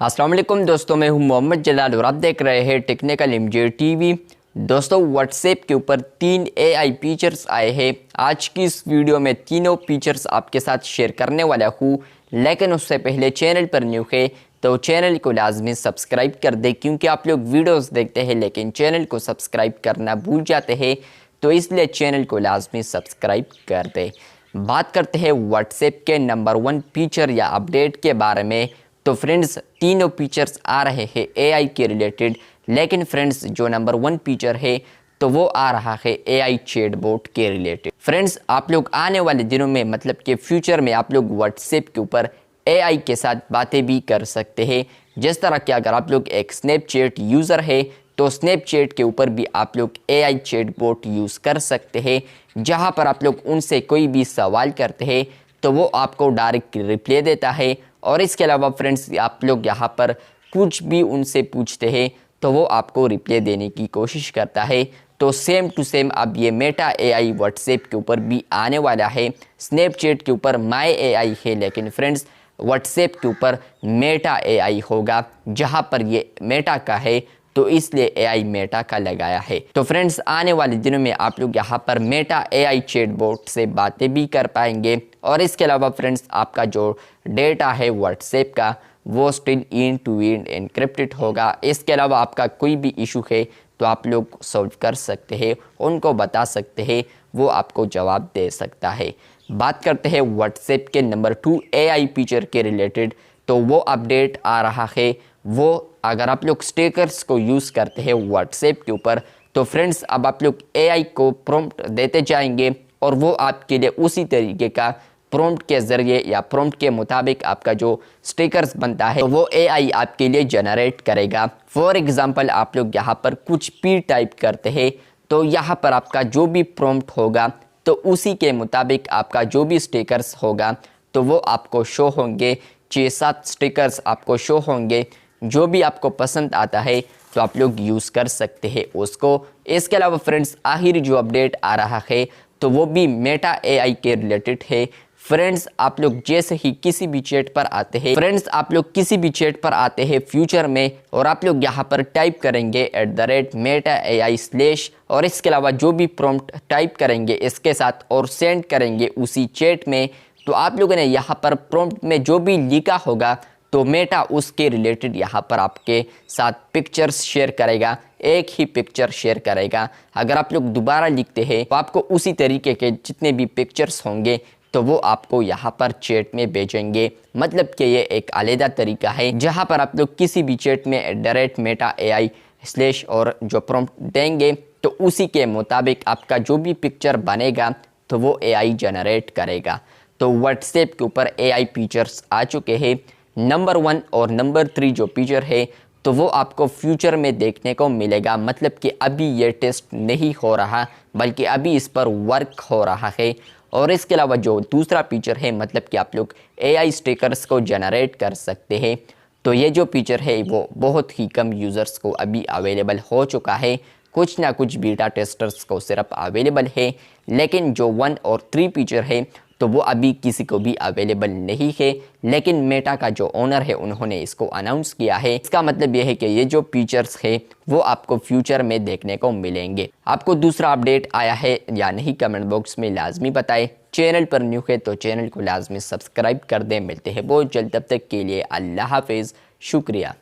अस्सलाम वालेकुम दोस्तों, मैं हूं मोहम्मद जलाल और आप देख रहे हैं टेक्निकल एमजे टीवी। दोस्तों, व्हाट्सएप के ऊपर 3 एआई फीचर्स आए हैं। आज की इस वीडियो में तीनों फीचर्स आपके साथ शेयर करने वाला हूं, लेकिन उससे पहले चैनल पर न्यू है तो चैनल को लाजमी सब्सक्राइब कर दे, क्योंकि आप लोग वीडियोस देखते हैं लेकिन चैनल को सब्सक्राइब करना भूल जाते हैं, तो इसलिए चैनल को लाजमी सब्सक्राइब कर दे। बात करते हैं व्हाट्सएप के नंबर 1 फीचर या अपडेट के बारे में। तो फ्रेंड्स, तीनों फीचर्स आ रहे हैं एआई के रिलेटेड, लेकिन फ्रेंड्स जो नंबर 1 फीचर है तो वो आ रहा है एआई चैटबॉट के रिलेटेड। फ्रेंड्स, आप लोग आने वाले दिनों में मतलब कि फ्यूचर में आप लोग व्हाट्सएप के ऊपर एआई के साथ बातें भी कर सकते हैं। जिस तरह कि अगर आप लोग एक स्नैपचैट यूज़र है तो स्नैपचैट के ऊपर भी आप लोग एआई चैटबॉट यूज़ कर सकते हैं, जहां पर आप लोग उनसे कोई भी सवाल करते हैं तो वो आपको डायरेक्ट रिप्लाई देता है। और इसके अलावा फ्रेंड्स, आप लोग यहाँ पर कुछ भी उनसे पूछते हैं तो वो आपको रिप्लाई देने की कोशिश करता है। तो सेम टू सेम अब ये मेटा एआई व्हाट्सएप के ऊपर भी आने वाला है। स्नैपचैट के ऊपर माई एआई है, लेकिन फ्रेंड्स व्हाट्सएप के ऊपर मेटा एआई होगा, जहाँ पर ये मेटा का है तो इसलिए एआई मेटा का लगाया है। तो फ्रेंड्स, आने वाले दिनों में आप लोग यहाँ पर मेटा एआई चैटबॉट से बातें भी कर पाएंगे। और इसके अलावा फ्रेंड्स, आपका जो डेटा है व्हाट्सएप का वो still end to end encrypted होगा। इसके अलावा आपका कोई भी इशू है तो आप लोग सॉल्व कर सकते हैं, उनको बता सकते हैं, वो आपको जवाब दे सकता है। बात करते हैं व्हाट्सएप के नंबर 2 एआई फीचर के रिलेटेड। तो वो अपडेट आ रहा है। वो अगर आप लोग स्टिकर्स को यूज़ करते हैं व्हाट्सएप के ऊपर तो फ्रेंड्स अब आप लोग एआई को प्रॉम्प्ट देते जाएंगे और वो आपके लिए उसी तरीके का प्रॉम्प्ट के ज़रिए या प्रॉम्प्ट के मुताबिक आपका जो स्टिकर्स बनता है तो वो एआई आपके लिए जनरेट करेगा। फॉर एग्ज़ाम्पल, आप लोग यहाँ पर कुछ भी टाइप करते हैं तो यहाँ पर आपका जो भी प्रॉम्प्ट होगा तो उसी के मुताबिक आपका जो भी स्टिकर्स होगा तो वो आपको शो होंगे। 6-7 स्टिकर्स आपको शो होंगे। जो भी आपको पसंद आता है तो आप लोग यूज़ कर सकते हैं उसको। इसके अलावा फ्रेंड्स, आखिर जो अपडेट आ रहा है तो वो भी मेटा एआई के रिलेटेड है। फ्रेंड्स, आप लोग जैसे ही किसी भी चैट पर आते हैं फ्यूचर में और आप लोग यहाँ पर टाइप करेंगे @meta.ai/ और इसके अलावा जो भी प्रॉम्प्ट टाइप करेंगे इसके साथ और सेंड करेंगे उसी चैट में, तो आप लोगों ने यहाँ पर प्रॉम्प्ट में जो भी लिखा होगा तो मेटा उसके रिलेटेड यहाँ पर आपके साथ पिक्चर्स शेयर करेगा, एक ही पिक्चर शेयर करेगा। अगर आप लोग दोबारा लिखते हैं तो आपको उसी तरीके के जितने भी पिक्चर्स होंगे तो वो आपको यहाँ पर चैट में भेजेंगे। मतलब कि ये एक अलग तरीका है जहाँ पर आप लोग किसी भी चैट में @meta.ai/ और जो प्रॉम्प्ट देंगे तो उसी के मुताबिक आपका जो भी पिक्चर बनेगा तो वो एआई जनरेट करेगा। तो व्हाट्सएप के ऊपर एआई फीचर्स आ चुके हैं। नंबर 1 और नंबर 3 जो फीचर है तो वो आपको फ्यूचर में देखने को मिलेगा। मतलब कि अभी ये टेस्ट नहीं हो रहा, बल्कि अभी इस पर वर्क हो रहा है। और इसके अलावा जो दूसरा फीचर है, मतलब कि आप लोग एआई स्टिकर्स को जनरेट कर सकते हैं, तो ये जो फीचर है वो बहुत ही कम यूज़र्स को अभी अवेलेबल हो चुका है। कुछ ना कुछ बीटा टेस्टर्स को सिर्फ अवेलेबल है, लेकिन जो 1 और 3 फीचर है तो वो अभी किसी को भी अवेलेबल नहीं है। लेकिन मेटा का जो ओनर है उन्होंने इसको अनाउंस किया है। इसका मतलब ये है कि ये जो फीचर्स है वो आपको फ्यूचर में देखने को मिलेंगे। आपको दूसरा अपडेट आया है या नहीं, कमेंट बॉक्स में लाजमी बताएं। चैनल पर न्यू है तो चैनल को लाजमी सब्सक्राइब कर दें। मिलते हैं बहुत जल्द, तब तक के लिए अल्लाह हाफिज़, शुक्रिया।